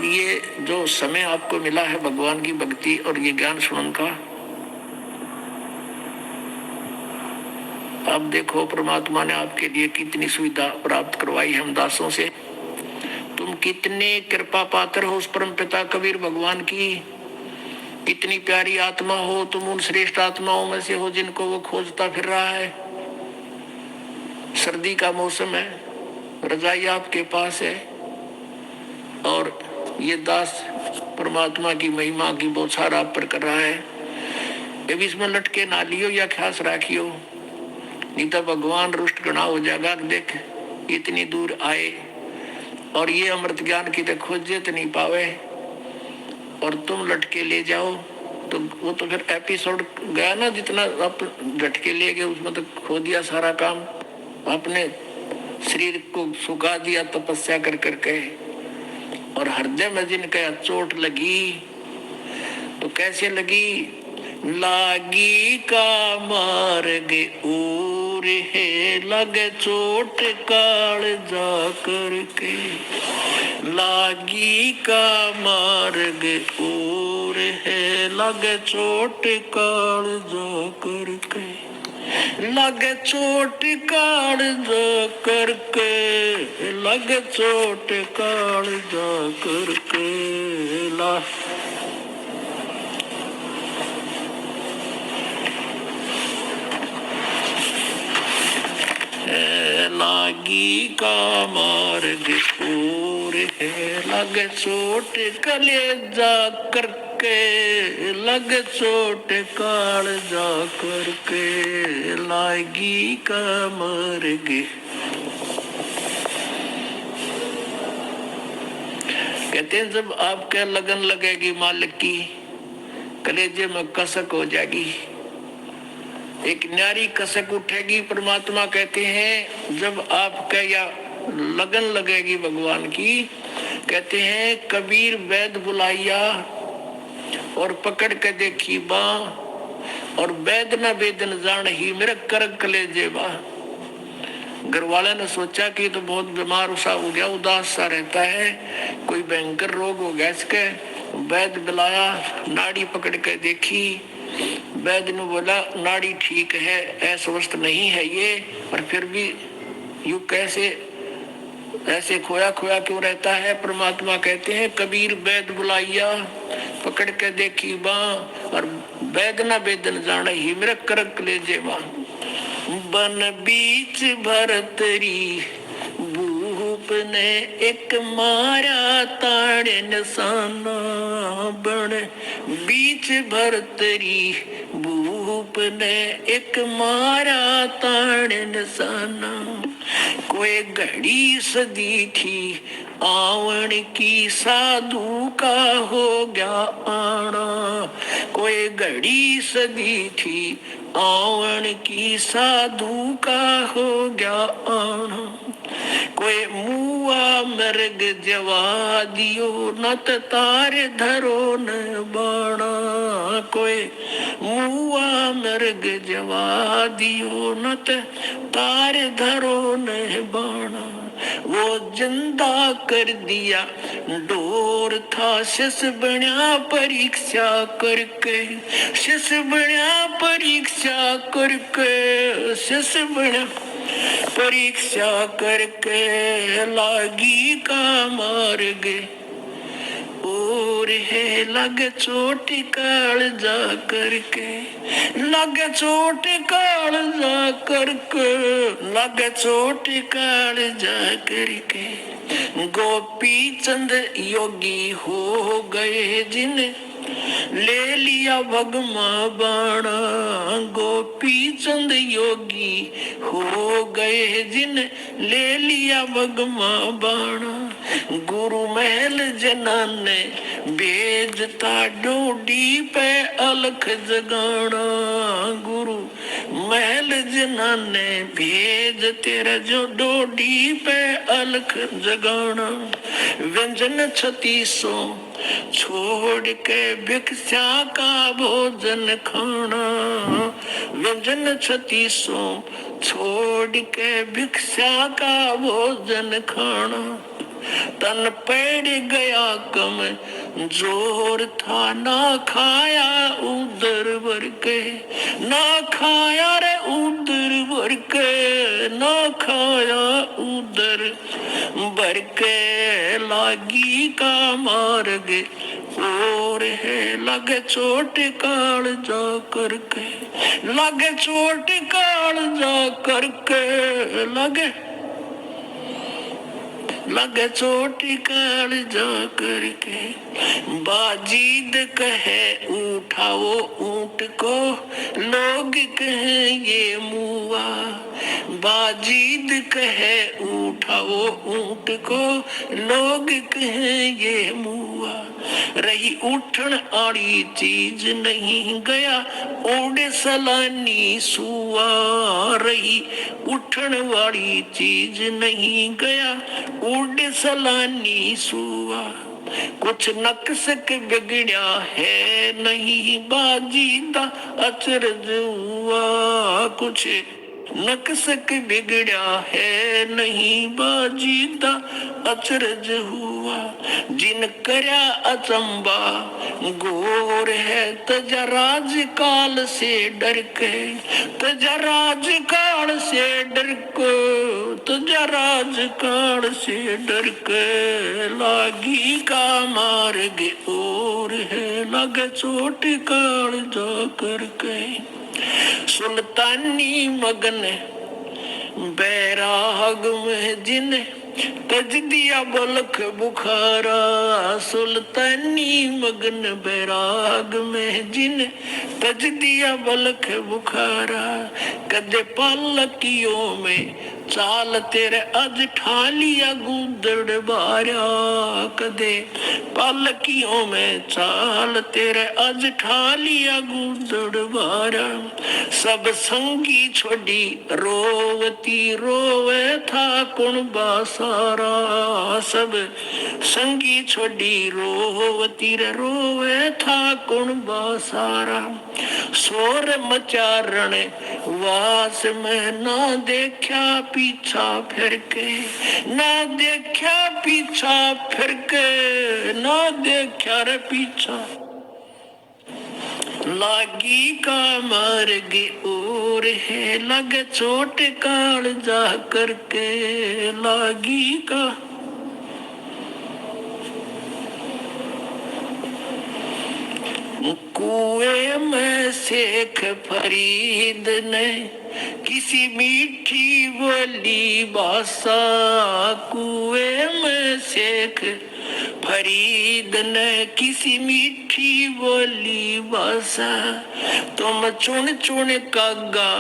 अब ये जो समय आपको मिला है भगवान की भक्ति और ये ज्ञान सुनने का, अब देखो परमात्मा ने आपके लिए कितनी सुविधा प्राप्त करवाई हम दासों से। तुम कितने कृपा पात्र हो उस परम पिता कबीर भगवान की, कितनी प्यारी आत्मा हो तुम, उन श्रेष्ठ आत्माओं में से हो जिनको वो खोजता फिर रहा है। सर्दी का मौसम है, रजाई आपके पास है, और ये दास परमात्मा की महिमा की बौछार आप पर कर रहा है। अब इसमें लटके ना लियो या ख्यास राखियो, नहीं तो भगवान रुष्ट गणा हो जाएगा। देख इतनी दूर आए और ये अमृत ज्ञान की तो खोजे तो नहीं पावे, और तुम लटके ले जाओ तो वो तो फिर एपिसोड गया ना, जितना आप लटके ले गए उसमें तो खो दिया सारा काम, अपने शरीर को सुखा दिया तपस्या कर करके। और हृदय में जिनका चोट लगी तो कैसे लगी, लागी का मार्ग और है लगे चोट काल जा करके, लागी का मार्ग और है लगे चोट काल जा करके, लगे चोट काल जा करके, लगे चोट काल जा करके। लागी का मार्ग और है लगे चोट कले जा करके, लगे चोट काल जा करके, लागी का मार्ग। कहते हैं जब आपके लगन लगेगी मालिक की, कलेजे में कसक हो जाएगी, एक न्यारी कसक उठेगी। परमात्मा कहते हैं जब आपका या लगन लगेगी भगवान की, कहते हैं कबीर वैद बुलाइया और पकड़ के देखी बा, और वैद न वेदन जान ही मेरे कर कलेजे बा। घर वाले ने सोचा कि तो बहुत बीमार सा हो गया, उदास सा रहता है, कोई भयंकर रोग हो गया इसके। वैद बुलाया, नाड़ी पकड़ के देखी, वैद ने बोला नाड़ी ठीक है, अस्वस्थ नहीं है ये, पर फिर भी यू कैसे ऐसे खोया खोया क्यों रहता है। परमात्मा कहते हैं कबीर वैद बुलाइया पकड़ के देखी बा, और वैद ना वेदन जाने ही मेरे करक ले जेवा। बन बीच भरतरी भूप ने एक मारा ताड़े निशाना, बन बीच भरतरी भूप ने एक मारा ताड़े निशाना। कोई घड़ी सदी थी आवन की साधु का हो गया आना, कोई घड़ी सदी थी आवन की साधु का हो गया आना। कोई मुआ मृग जवा दियो न तार धरो न बाणा, कोई मुआ मृग जवा दियो न तार धरो न बाणा। वो जिंदा कर दिया डोर था शिष बना परीक्षा करके, शिष बना परीक्षा करके, शिष बना परीक्षा करके, लागी का मार्ग और है लग चोट काल जा करके, लग चोट काल जा करके, लग चोट काल जा करके। गोपी चंद योगी हो गए जिन ले लिया भगमा बाणा, गोपी चंद योगी हो गए जिन ले लिया भगमा बाणा। गुरु महल जनाने भेजता डोडी पे अलख जगाना, गुरु महल जनाने भेज तेरा जो डोडी पे अलख जगाना। व्यंजन 3600 छोड़ के भिक्षा का भोजन खाना, व्यंजन 3600 छोड़ के भिक्षा का भोजन खाना। तन पैड़ गया कम जोर था, ना खाया उधर भर के, ना खाया रे उधर भर के, ना खाया उधर भर के, लागी का मार्ग और है लगे चोट काल जा करके, लगे चोट काल जा करके, लगे चोट काल जा करके। बाजीद कहे उठाओ ऊंट को, लोग कहे ये मुआ, बाजीद कहे उठाओ ऊंट को, लोग कहे ये मुआ, रही उठन आड़ी चीज नहीं गया ओडे सलानी सुआ, रही उठन वाली चीज नहीं गया ओडे सलानी सुआ, कुछ नक्सक बिगड़या है नहीं बाजीदा अचरज हुआ, कुछ नक्सक बिगड़या है नहीं बाजीदा अचरज हुआ, जिन करया अचंबा गोर है तजा राज काल से डर के, तजा राज काल से डर को, तजा राज काल से डर के, लागी का मार्ग और है लगे चोट काल जा करके। सुल्तानी मगन बैराग में जिन तज दिया बलख बुखारा, सुल्तानी मगन बैराग में जिन तज दिया बलख बुखारा, कदे पालकियों में चाल तेरे अज ठालिया गुदड़ बारा, कदे पालकियों में चाल तेरे अज ठालिया गुदड़ बारा, सब संगी छोड़ी रोवती रोवे था कुणबा सारा, सब संगी छोड़ी रोवती रे रोवे था कुणबा सारा, शोर मचारण वास में ना देखा पीछा फिर के, ना देखा पीछा फिर के, ना देखा रे पीछा, लागी का मार्ग और है लगे चोट काल जा करके, लागी का कुएं में शेख फरीद ने किसी मीठी बोली बासा, कुएं में शेख फरीद ने किसी मीठी बोली बासा, तुम चुन चुन कागा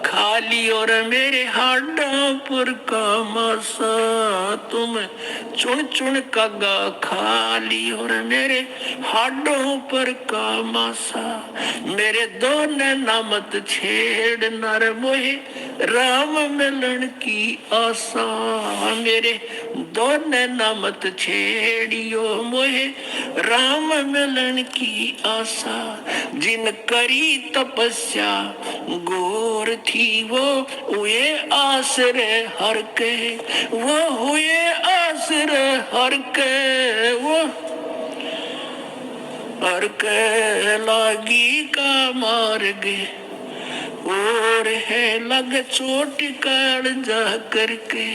खाली और मेरे हाडों पर का मासा, तुम चुन चुन कागा खाली और मेरे हाडों पर का मासा, मेरे दो नैना मत छेड़ नर मोहे राम मिलन की आशा, मेरे दो नैना मत छेड़ियो मोहे राम मिलन की आशा, जिन करी तपस्या गोर थी वो हुए आसरे हर के, वो हुए आसरे हर के, वो हर के, लागी का मार्ग और है लग चोट काल जा करके,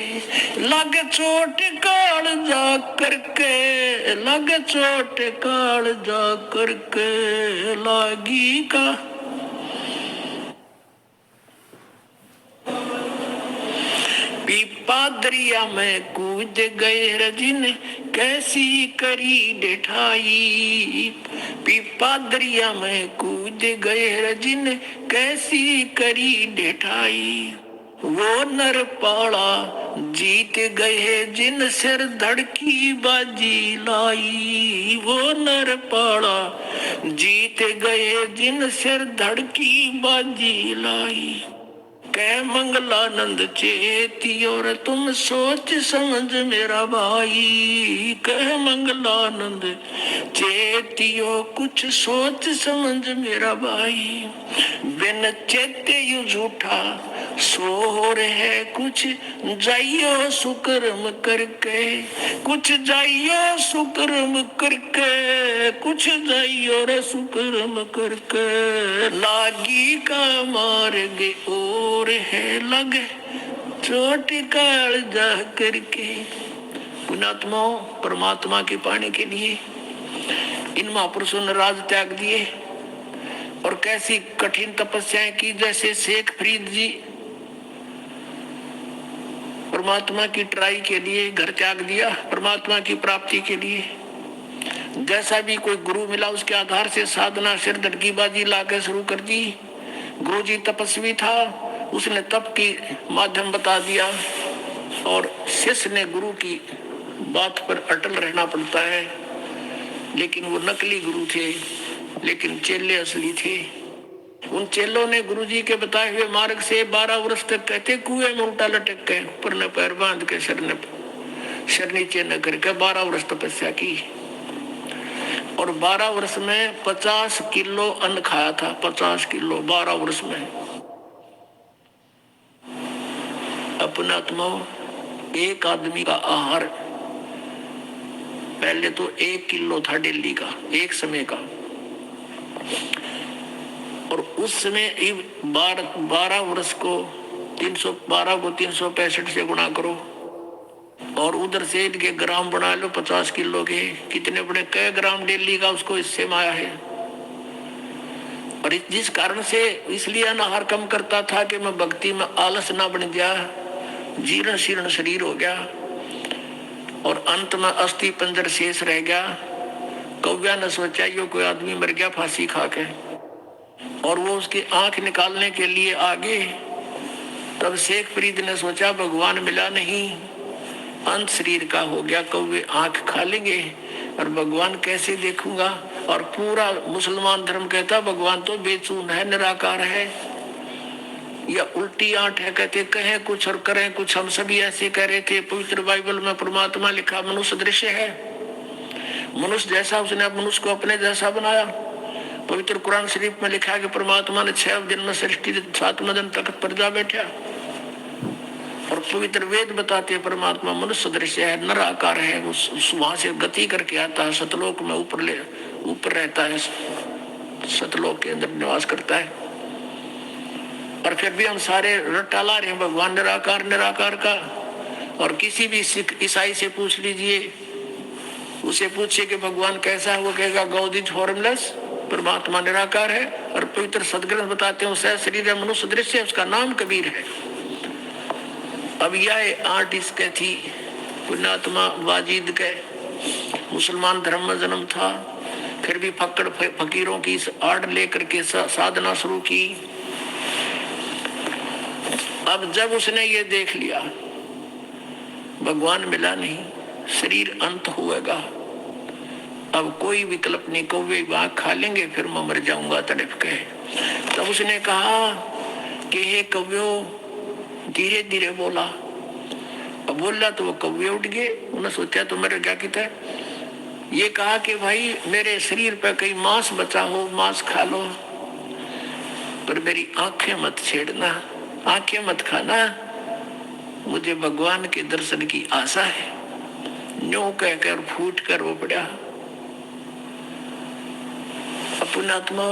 लग चोट काल जा करके, लग चोट काल जा करके, लागी का पीपा दरिया में कूद गए रजिन कैसी करी डिठाई, पीपा दरिया में कूद गए रजिन कैसी करी डिठाई, वो नर पाड़ा जीत गए जिन सिर धड़की बाजी लाई, वो नर पाड़ा जीत गए जिन सिर धड़की बाजी लाई, कह मंगलानंद चेती और तुम सोच समझ मेरा भाई, कह मंगलानंद चेतियो कुछ सोच समझ मेरा भाई, बिन चेते यू झूठा सो रहे कुछ जाइयो सुकर्म करके, कुछ जाइयो सुकर्म करके, कुछ जाइयो रे सुकर्म करके, लागी का मार्ग और है लगे चोट काल जा करके। पुण्यात्माओं, परमात्मा के पाने के लिए इन महापुरुषों ने राज त्याग दिए और कैसी कठिन तपस्याएं की। जैसे शेख फरीद जी परमात्मा की ट्राई के लिए घर त्याग दिया परमात्मा की प्राप्ति के लिए। जैसा भी कोई गुरु मिला उसके आधार से साधना सिर धड़कीबाजी लाकर शुरू कर दी। गुरु जी तपस्वी था, उसने तप की माध्यम बता दिया और शिष्य ने गुरु की बात पर अटल रहना पड़ता है। लेकिन वो नकली गुरु थे, लेकिन चेले असली थे। उन चेलों ने गुरुजी के बताए हुए मार्ग से 12 वर्ष तक कहते कुएं में उल्टा लटक के ऊपर न पैर बांध के सर नीचे न करके 12 वर्ष तपस्या की। और 12 वर्ष में 50 किलो अन्न खाया था, 50 किलो 12 वर्ष में। अपना आत्माओं, एक आदमी का आहार पहले तो 1 किलो था डेली का, एक समय का। और उस समय 12 वर्ष को 312 को 365 से गुणा करो और उधर से इनके ग्राम बना लो 50 किलो के। कितने बड़े कई ग्राम डेली का उसको इससे माया है। और जिस कारण से इसलिए अनाहार कम करता था कि मैं भक्ति में आलस ना बन गया, जीर्ण शीर्ण शरीर हो गया और अंत में अस्थि पंजर शेष रह गया। कौव्या ने सोचा यो कोई आदमी मर गया फांसी खा के, और वो उसकी आंख निकालने के लिए आगे। तब शेख फरीद ने सोचा भगवान मिला नहीं, अंत शरीर का हो गया, कौवे आंख खा लेंगे और भगवान कैसे देखूंगा। और पूरा मुसलमान धर्म कहता भगवान तो बेचून है, निराकार है, या उल्टी आंट है। कहते कहें कुछ और करें कुछ। हम सभी ऐसे कह रहे थे। पवित्र बाइबल में परमात्मा लिखा मनुष्य दृश्य है, मनुष्य जैसा उसने मनुष्य को अपने जैसा बनाया। पवित्र कुरान शरीफ में लिखा है कि परमात्मा ने 6 दिन में सृष्टि 7वें दिन तक पर जा बैठा। और पवित्र वेद बताते हैं परमात्मा मनुष्य दृश्य है, निराकार है, वहां से गति करके आता है, सतलोक में ऊपर रहता है, सतलोक के अंदर निवास करता है। और फिर भी हम सारे रट्टा ला रहे हैं भगवान निराकार निराकार का। और किसी भी सिख ईसाई से पूछ लीजिए, उसे पूछिए कि भगवान कैसा है, वो कहेगा गॉड इज फॉर्मलेस, परमात्मा निराकार है। और पवित्र सदग्रंथ बताते हैं उसका शरीर है, मनुष्य दृश्य है, उसका नाम कबीर है। अब यह आर्ट इसके थी पुण्यात्मा वाजिद के मुसलमान धर्म में जन्म था, फिर भी फक्कड़ फकीरों की आड़ लेकर के साधना शुरू की। अब जब उसने ये देख लिया भगवान मिला नहीं, शरीर अंत होएगा, अब कोई विकल्प नहीं, कौवे आँख खा लेंगे, फिर मैं मर जाऊंगा तड़प के। तब उसने कहा कि हे कौव्यो, धीरे धीरे बोला। अब बोला तो वो कौवे उठ गए। उन्होंने सोचा तो मेरे क्या किता है। ये कहा कि भाई मेरे शरीर पे कहीं मांस बचा हो, मांस खा लो, पर मेरी आंखें मत छेड़ना, आंखें मत खाना, मुझे भगवान के दर्शन की आशा है। न्यों कहकर फूट कर वो पड़ा। अपना आत्मा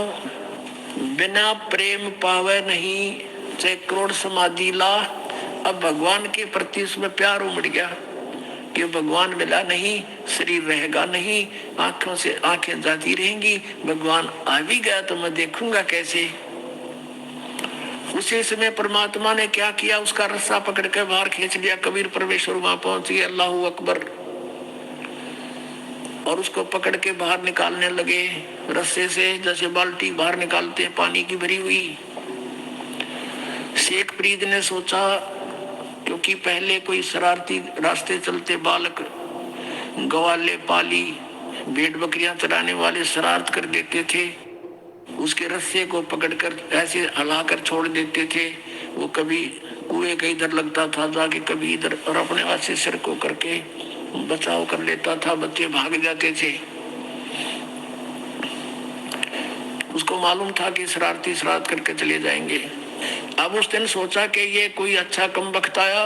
बिना प्रेम पावे नहीं, चाहे करोड़ समाधि ला। अब भगवान के प्रति उसमें प्यार उमड़ गया कि भगवान मिला नहीं, शरीर रहेगा नहीं, आंखों से आंखें जाती रहेंगी, भगवान आ भी गया तो मैं देखूंगा कैसे। उसी समय परमात्मा ने क्या किया, उसका रस्सा पकड़ के बाहर खींच लिया। कबीर परमेश्वर वहां पहुंच गए, अल्लाहू अकबर, और उसको पकड़ के बाहर निकालने लगे रस्से से, जैसे बाल्टी बाहर निकालते हैं पानी की भरी हुई। शेख फरीद ने सोचा, क्योंकि पहले कोई शरारती रास्ते चलते बालक, गवाले पाली, भेड़ बकरियां चराने वाले शरारत कर देते थे, उसके रस्से को पकड़कर ऐसे हिलाकर छोड़ देते थे। वो कभी कुएं के इधर लगता था जाके, कभी इधर, और अपने हाथ से सिर को करके बचाव कर लेता था, बच्चे भाग जाते थे। उसको मालूम था कि शरारती शरारत करके चले जाएंगे। अब उस दिन सोचा कि ये कोई अच्छा कम वक्त आया,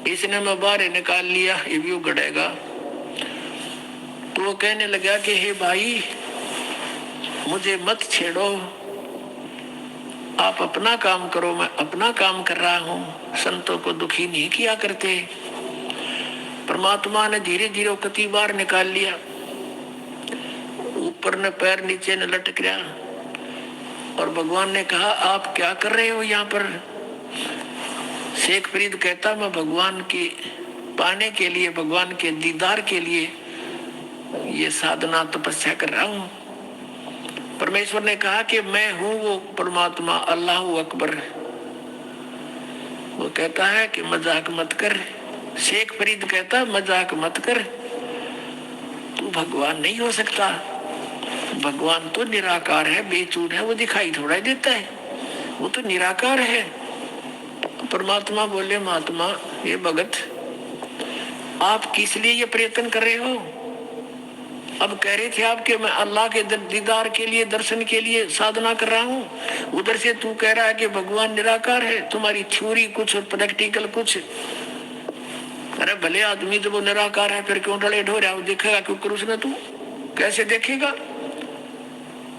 इसने मैं बाहर निकाल लिया, ये भी उगड़ेगा। तो वो कहने लगा कि हे भाई, मुझे मत छेड़ो, आप अपना काम करो, मैं अपना काम कर रहा हूं। संतों को दुखी नहीं किया करते। परमात्मा ने धीरे धीरे कति बार निकाल लिया, ऊपर ने पैर नीचे ने लटक गया। और भगवान ने कहा, आप क्या कर रहे हो यहाँ पर? शेख फरीद कहता, मैं भगवान के पाने के लिए, भगवान के दीदार के लिए ये साधना तपस्या कर रहा हूं। परमेश्वर ने कहा कि मैं हूं वो परमात्मा, अल्लाह अकबर। वो कहता है कि मजाक मत कर। शेख फरीद कहता, मजाक मत कर, तू भगवान नहीं हो सकता। भगवान तो निराकार है, बेचूर है, वो दिखाई थोड़ा देता है, वो तो निराकार है। परमात्मा बोले, महात्मा ये भगत, आप किस लिए ये प्रयत्न कर रहे हो? अब कह रहे थे आप कि मैं अल्लाह के दीदार के लिए, दर्शन के लिए साधना कर रहा हूँ। उधर से तू कह रहा है कि भगवान निराकार है। तुम्हारी थ्योरी कुछ और प्रैक्टिकल कुछ। अरे भले आदमी जब वो निराकार है फिर क्यों डले ढो रहा है? वो देखेगा क्यों कर उसने? तू कैसे देखेगा?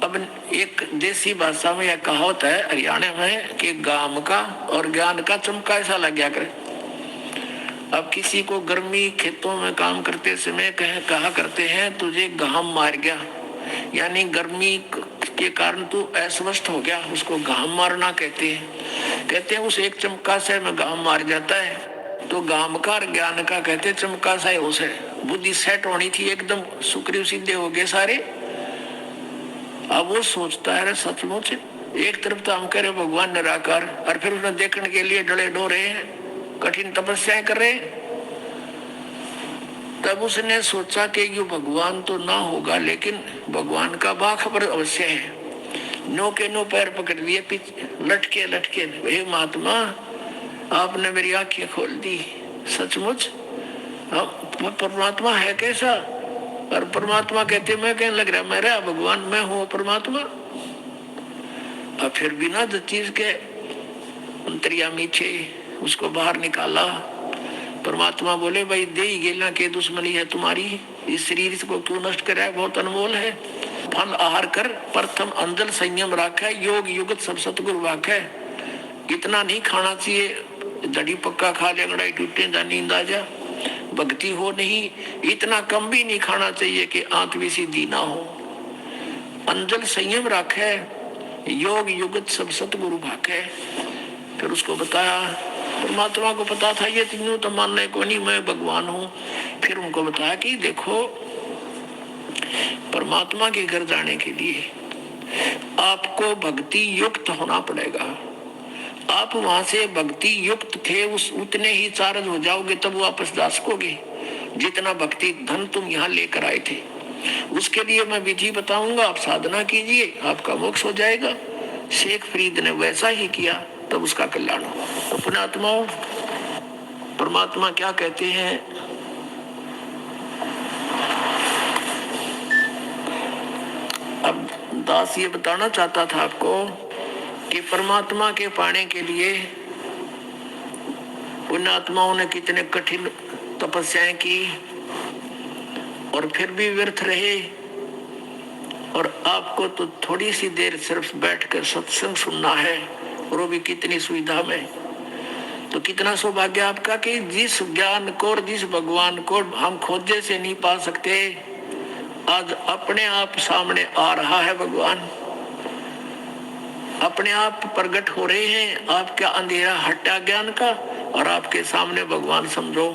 अब एक देसी भाषा में यह कहावत है हरियाणा में कि गाम का और ज्ञान का चमका ऐसा लग गया करे। अब किसी को गर्मी खेतों में काम करते समय कहा करते हैं, तुझे घाम मार गया, यानी गर्मी के कारण तू अस्वस्थ हो गया, उसको घाम मारना कहते हैं। उस एक चमका से में घाम मार जाता है। तो घाम का और ज्ञान का कहते चमका सा है, उसे बुद्धि सेट होनी थी, एकदम सुक्रिय सीधे हो गए सारे। अब वो सोचता है सचमुच एक तरफ तो हम कह रहे भगवान निराकार, और फिर उन्हें देखने के लिए डले डो रहे हैं, कठिन तपस्याएं कर रहे हैं। तब उसने सोचा कि ये भगवान तो ना होगा, लेकिन भगवान का बाखबर अवश्य है। नो के नो पैर पकड़ दिए, पीछे लटके लटके, हे महात्मा आपने मेरी आंखें खोल दी, सचमुच परमात्मा है कैसा? और परमात्मा कहते, मैं कहने लग रहा मेरा भगवान, मैं हूँ परमात्मा। और फिर बिना चीज के अंतर्यामी थे, उसको बाहर निकाला। परमात्मा बोले, भाई दे गेला के दुश्मनी है तुम्हारी, इस शरीर को क्यों नष्ट कर रहा है? बहुत अनमोल है। फल आहार कर, प्रथम अंजल संयम रखा, योग युगत सब सतगुरु वाक है। इतना नहीं खाना चाहिए, जड़ी पक्का खा ले लड़ाई टूटे जा नींद आ जा, भक्ति हो नहीं। इतना कम भी नहीं खाना चाहिए कि आंत भी सीधी ना हो। अंजल संयम रखे, योग युगत सब सतगुरु भाग है। फिर उसको बताया, परमात्मा को पता था ये तीनों तो मानने को नहीं, मैं भगवान हूँ। फिर उनको बताया कि देखो, परमात्मा के घर जाने के लिए आपको भक्ति युक्त होना पड़ेगा। आप वहां से भक्ति युक्त थे, उस उतने ही चार्ज हो जाओगे तब वापस जा सकोगे, जितना भक्ति धन तुम यहाँ लेकर आए थे। उसके लिए मैं विधि बताऊंगा, आप साधना कीजिए, आपका मोक्ष हो जाएगा। शेख फरीद ने वैसा ही किया, तब उसका कल्याण हुआ। तो पुण्यात्माओं, परमात्मा क्या कहते हैं? अब दास ये बताना चाहता था आपको कि परमात्मा के पाने के लिए पुण्यात्माओं ने कितने कठिन तपस्याएं की और फिर भी व्यर्थ रहे। और आपको तो थोड़ी सी देर सिर्फ बैठकर सत्संग सुनना है, और वो भी कितनी सुविधा में। तो कितना सौभाग्य आपका कि जिस ज्ञान को और जिस भगवान को हम खोजे से नहीं पा सकते, आज अपने आप सामने आ रहा है भगवान, अपने आप प्रकट हो रहे हैं। आपका अंधेरा हटा ज्ञान का, और आपके सामने भगवान समझो